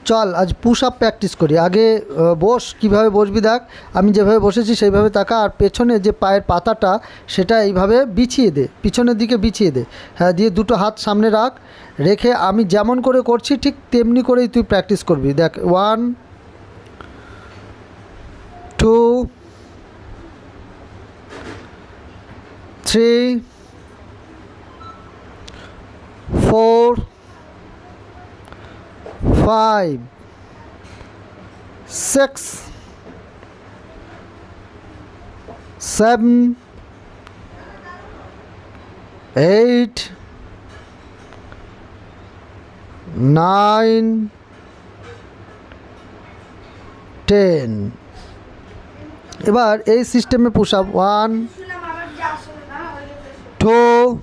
চল আজ push up practice করি। আগে বস, কীভাবে বসবি দেখ। আমি যেভাবে বসেছি সেইভাবে তাকা, আর পেছনে যে পায়ের পাতাটা সেটা এইভাবে বিছিয়ে দে, পিছনের দিকে বিছিয়ে দে। হ্যাঁ, দিয়ে দুটো হাত সামনে রাখ, রেখে আমি যেমন করে করছি ঠিক তেমনি করেই তুই প্র্যাকটিস করবি। দেখ, 1 2 3 4 5 6 7 8 9 10। এবার এই সিস্টেমে পুশ আপ 1 2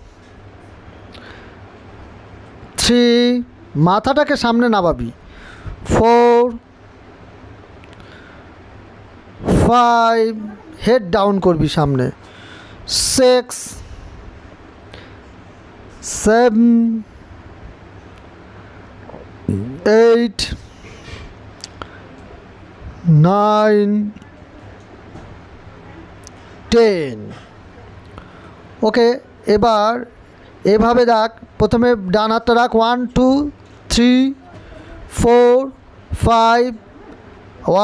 3, মাথাটাকে সামনে নামাবি, 4 5, হেড ডাউন করবি সামনে, 6 7 8 9 10। ওকে, এবার এভাবে দেখ। প্রথমে ডান হাতটা রাখ, 1 2 3 4 5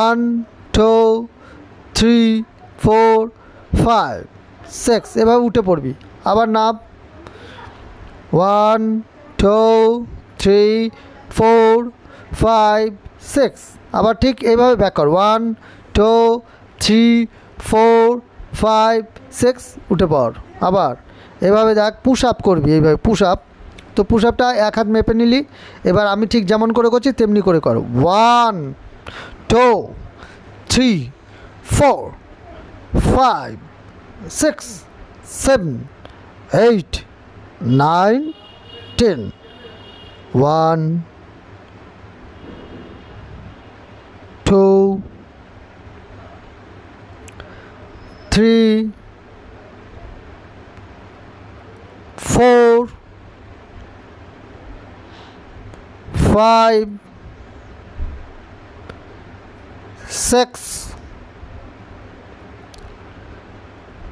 1 2 3 4 5 6, এভাবে উঠে পড়বি। আবার নাপ, 1 2 3 4 5 6, আবার ঠিক এইভাবে ব্যাক কর, 1 2 3 4 5 6, উঠে পড়। আবার এভাবে দেখ, পুশ আপ করবি, এইভাবে পুশ আপ। তো পুশ আপটা এক হাত মেপে নিলি। এবার আমি ঠিক যেমন করে করছি তেমনি করে কর, 1 2 3 4 5 6 7 8 9 10, 1 2 3 4 5 6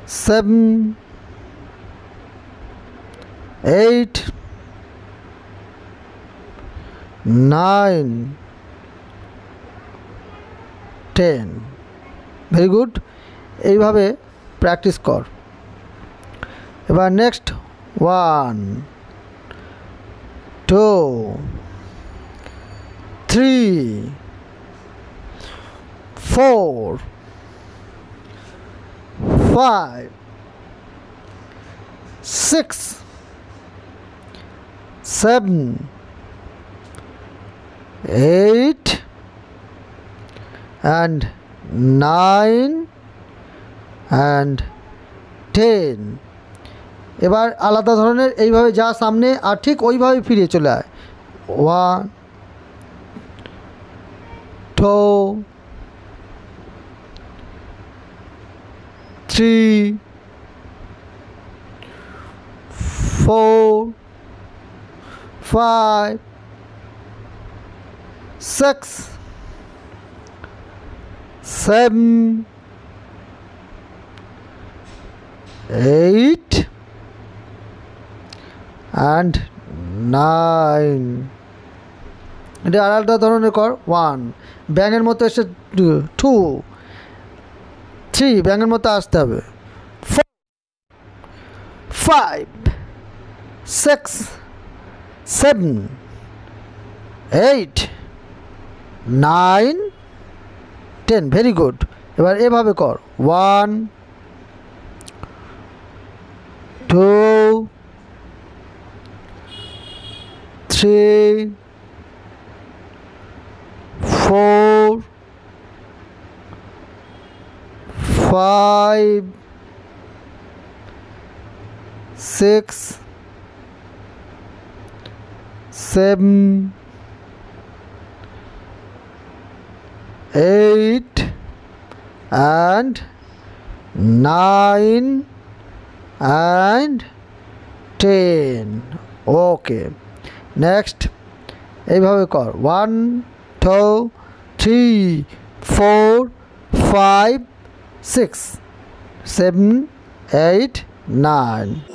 7 8 9 10। ভেরি গুড, এইভাবে প্র্যাকটিস কর। এবার নেক্সট, 1 2 3 4 5 6 7 8 and 9 and 10। এবার আলাদা ধরনের এইভাবে যা সামনে, আর ঠিক ওইভাবে ফিরে চলে আয়, 1 2 3 4 5 6 7 8 and 9। এটা আলাদা ধরনের কর, 1 ব্যাঙের মতো এসে, 2 3 ব্যাঙের মতো আসতে হবে, 4 5 6 7 8 9 10। Very good. এবার এভাবে কর, 1 2 3 4 5 6 7 8 and 9 and 10। ওকে, নেক্সট এইভাবে কর, 1 2 3 4 5 6 7 8 9